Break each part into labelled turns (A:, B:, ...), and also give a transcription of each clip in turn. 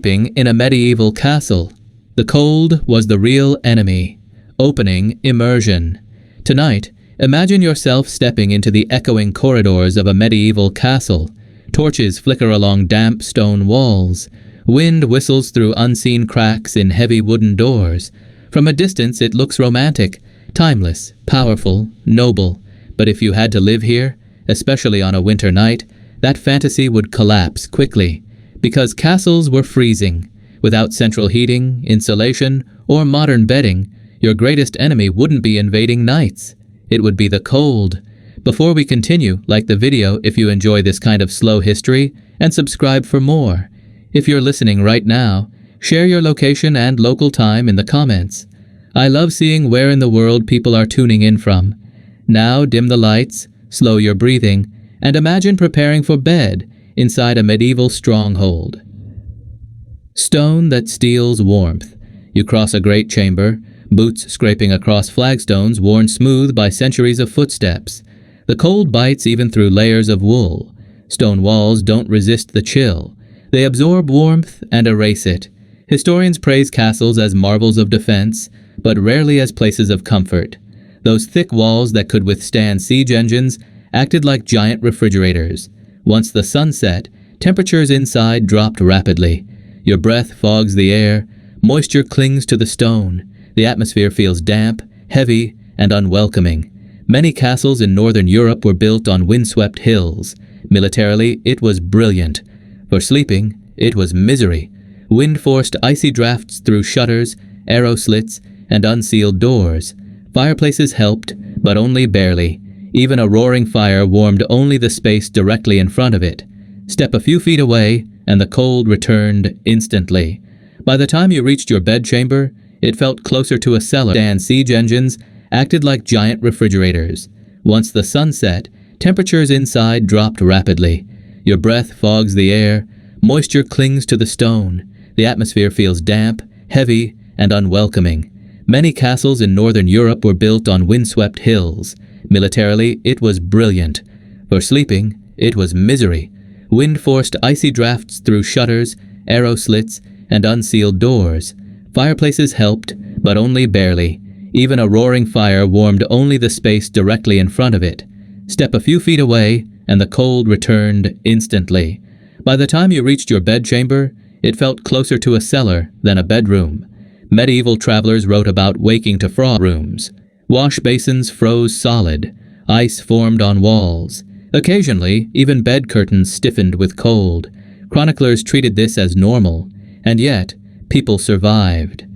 A: sleeping in a medieval castle. The cold was the real enemy. Opening immersion. Tonight, imagine yourself stepping into the echoing corridors of a medieval castle. Torches flicker along damp stone walls. Wind whistles through unseen cracks in heavy wooden doors. From a distance, it looks romantic, timeless, powerful, noble. But if you had to live here, especially on a winter night, that fantasy would collapse quickly. Because castles were freezing. Without central heating, insulation, or modern bedding, your greatest enemy wouldn't be invading knights. It would be the cold. Before we continue, like the video if you enjoy this kind of slow history, and subscribe for more. If you're listening right now, share your location and local time in the comments. I love seeing where in the world people are tuning in from. Now dim the lights, slow your breathing, and imagine preparing for bed inside a medieval stronghold. Stone that steals warmth. You cross a great chamber, boots scraping across flagstones worn smooth by centuries of footsteps. The cold bites even through layers of wool. Stone walls don't resist the chill. They absorb warmth and erase it. Historians praise castles as marvels of defense, but rarely as places of comfort. Those thick walls that could withstand siege engines acted like giant refrigerators. Once the sun set, temperatures inside dropped rapidly. Your breath fogs the air, moisture clings to the stone. The atmosphere feels damp, heavy, and unwelcoming. Many castles in northern Europe were built on windswept hills. Militarily, it was brilliant. For sleeping, it was misery. Wind forced icy drafts through shutters, arrow slits, and unsealed doors. Fireplaces helped, but only barely. Even a roaring fire warmed only the space directly in front of it. Step a few feet away, and the cold returned instantly. By the time you reached your bedchamber, it felt closer to a cellar, and siege engines acted like giant refrigerators. Once the sun set, temperatures inside dropped rapidly. Your breath fogs the air, moisture clings to the stone. The atmosphere feels damp, heavy, and unwelcoming. Many castles in northern Europe were built on windswept hills. Militarily, it was brilliant. For sleeping, it was misery. Wind forced icy drafts through shutters, arrow slits, and unsealed doors. Fireplaces helped, but only barely. Even a roaring fire warmed only the space directly in front of it. Step a few feet away, and the cold returned instantly. By the time you reached your bedchamber, it felt closer to a cellar than a bedroom. Medieval travelers wrote about waking to frost rooms. Wash basins froze solid. Ice formed on walls. Occasionally, even bed curtains stiffened with cold. Chroniclers treated this as normal, and yet, people survived.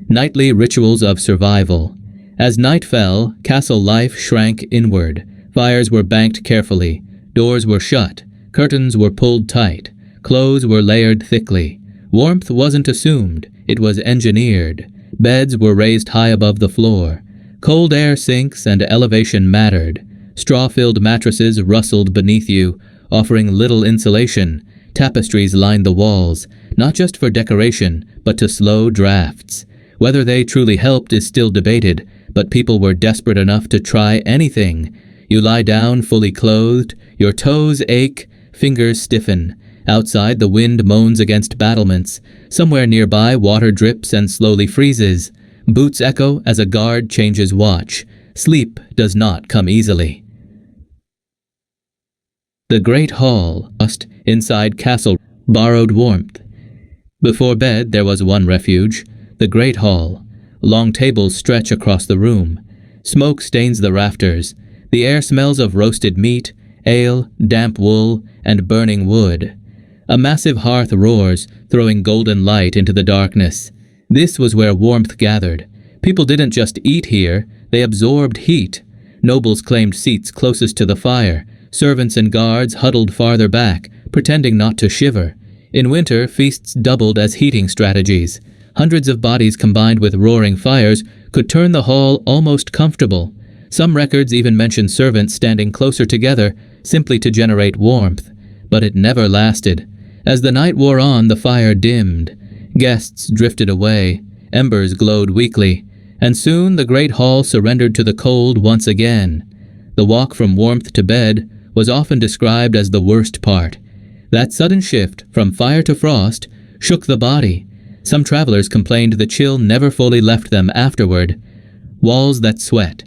A: Nightly rituals of survival. As night fell, castle life shrank inward. Fires were banked carefully. Doors were shut. Curtains were pulled tight. Clothes were layered thickly. Warmth wasn't assumed. It was engineered. Beds were raised high above the floor. Cold air sinks and elevation mattered. Straw-filled mattresses rustled beneath you, offering little insulation. Tapestries lined the walls, not just for decoration, but to slow drafts. Whether they truly helped is still debated, but people were desperate enough to try anything. You lie down fully clothed, your toes ache, fingers stiffen. Outside, the wind moans against battlements. Somewhere nearby, water drips and slowly freezes. Boots echo as a guard changes watch. Sleep does not come easily. The great hall, inside castle, borrowed warmth. Before bed, there was one refuge, the great hall. Long tables stretch across the room. Smoke stains the rafters. The air smells of roasted meat, ale, damp wool, and burning wood. A massive hearth roars, throwing golden light into the darkness. This was where warmth gathered. People didn't just eat here, they absorbed heat. Nobles claimed seats closest to the fire. Servants and guards huddled farther back, pretending not to shiver. In winter, feasts doubled as heating strategies. Hundreds of bodies combined with roaring fires could turn the hall almost comfortable. Some records even mention servants standing closer together simply to generate warmth. But it never lasted. As the night wore on, the fire dimmed. Guests drifted away. Embers glowed weakly. And soon the great hall surrendered to the cold once again. The walk from warmth to bed was often described as the worst part. That sudden shift from fire to frost shook the body. Some travelers complained the chill never fully left them afterward. Walls that sweat.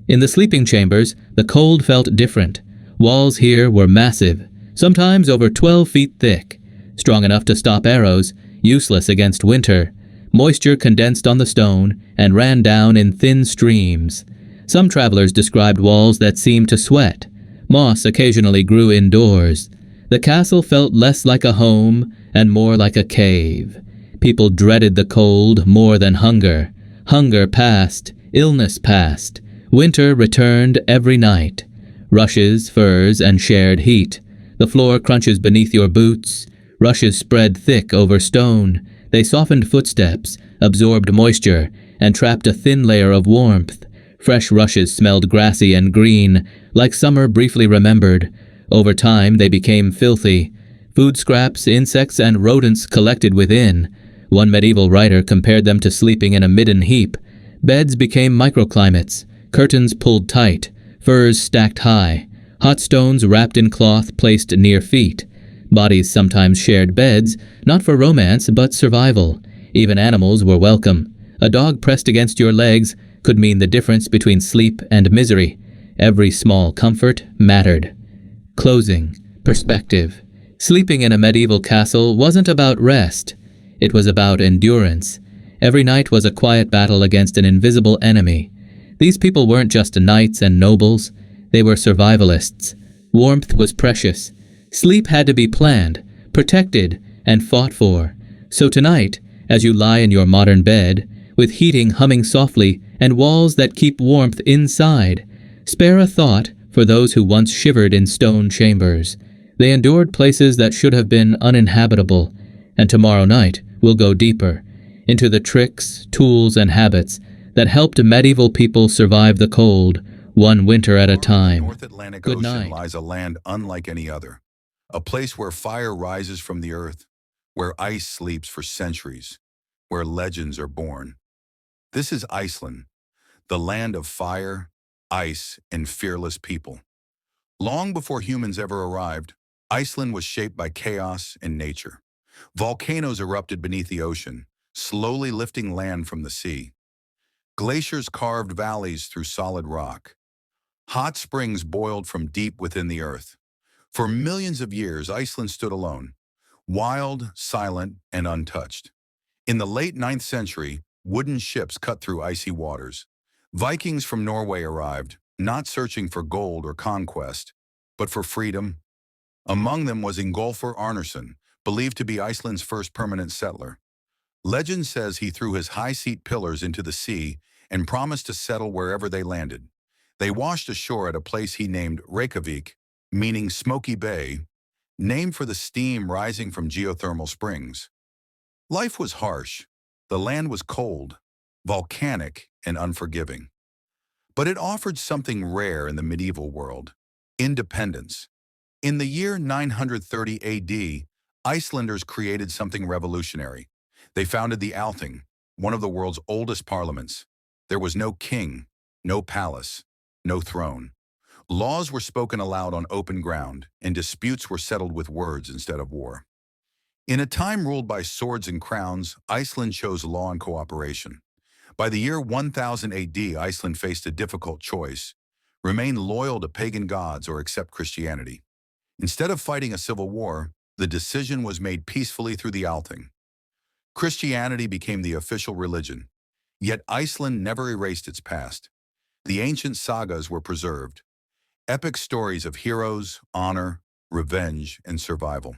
A: In the sleeping chambers, the cold felt different. Walls here were massive, sometimes over 12 feet thick, strong enough to stop arrows, useless against winter. Moisture condensed on the stone and ran down in thin streams. Some travelers described walls that seemed to sweat. Moss occasionally grew indoors. The castle felt less like a home and more like a cave. People dreaded the cold more than hunger. Hunger passed, illness passed. Winter returned every night. Rushes, furs, and shared heat. The floor crunches beneath your boots. Rushes spread thick over stone. They softened footsteps, absorbed moisture, and trapped a thin layer of warmth. Fresh rushes smelled grassy and green, like summer briefly remembered. Over time, they became filthy. Food scraps, insects, and rodents collected within. One medieval writer compared them to sleeping in a midden heap. Beds became microclimates, curtains pulled tight, furs stacked high, hot stones wrapped in cloth placed near feet. Bodies sometimes shared beds, not for romance but survival. Even animals were welcome. A dog pressed against your legs could mean the difference between sleep and misery. Every small comfort mattered. Closing. Perspective. Sleeping in a medieval castle wasn't about rest. It was about endurance. Every night was a quiet battle against an invisible enemy. These people weren't just knights and nobles. They were survivalists. Warmth was precious. Sleep had to be planned, protected, and fought for. So tonight, as you lie in your modern bed, with heating humming softly and walls that keep warmth inside, spare a thought for those who once shivered in stone chambers. They endured places that should have been uninhabitable, and tomorrow night we'll go deeper, into the tricks, tools, and habits that helped medieval people survive the cold, one winter at a time.
B: North Atlantic
A: Good
B: Ocean
A: night.
B: lies a land unlike any other, a place where fire rises from the earth, where ice sleeps for centuries, where legends are born. This is Iceland, the land of fire, ice, and fearless people. Long before humans ever arrived, Iceland was shaped by chaos and nature. Volcanoes erupted beneath the ocean, slowly lifting land from the sea. Glaciers carved valleys through solid rock. Hot springs boiled from deep within the earth. For millions of years, Iceland stood alone, wild, silent, and untouched. In the late 9th century, wooden ships cut through icy waters. Vikings from Norway arrived, not searching for gold or conquest, but for freedom. Among them was Ingolfur Arnarsson, believed to be Iceland's first permanent settler. Legend says he threw his high-seat pillars into the sea and promised to settle wherever they landed. They washed ashore at a place he named Reykjavik, meaning Smoky Bay, named for the steam rising from geothermal springs. Life was harsh. The land was cold, volcanic, and unforgiving. But it offered something rare in the medieval world: independence. In the year 930 AD, Icelanders created something revolutionary. They founded the Althing, one of the world's oldest parliaments. There was no king, no palace, no throne. Laws were spoken aloud on open ground, and disputes were settled with words instead of war. In a time ruled by swords and crowns, Iceland chose law and cooperation. By the year 1000 AD, Iceland faced a difficult choice: remain loyal to pagan gods or accept Christianity. Instead of fighting a civil war, the decision was made peacefully through the Althing. Christianity became the official religion, yet Iceland never erased its past. The ancient sagas were preserved, epic stories of heroes, honor, revenge, and survival.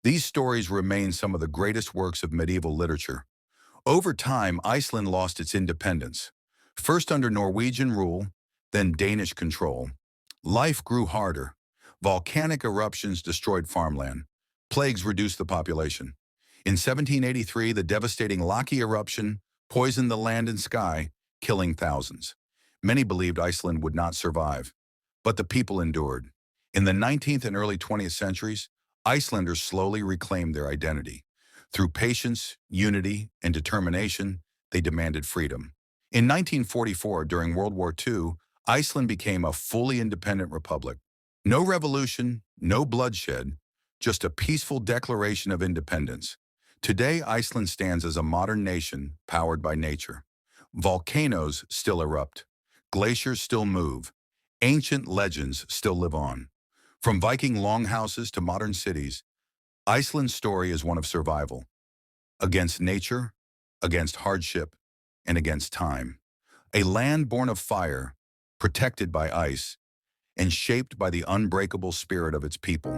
B: These stories remain some of the greatest works of medieval literature. Over time, Iceland lost its independence, first under Norwegian rule, then Danish control. Life grew harder. Volcanic eruptions destroyed farmland. Plagues reduced the population. In 1783, the devastating Laki eruption poisoned the land and sky, killing thousands. Many believed Iceland would not survive, but the people endured. In the 19th and early 20th centuries, Icelanders slowly reclaimed their identity. Through patience, unity, and determination, they demanded freedom. In 1944, during World War II, Iceland became a fully independent republic. No revolution, no bloodshed, just a peaceful declaration of independence. Today, Iceland stands as a modern nation powered by nature. Volcanoes still erupt. Glaciers still move. Ancient legends still live on. From Viking longhouses to modern cities, Iceland's story is one of survival. Against nature, against hardship, and against time. A land born of fire, protected by ice, and shaped by the unbreakable spirit of its people.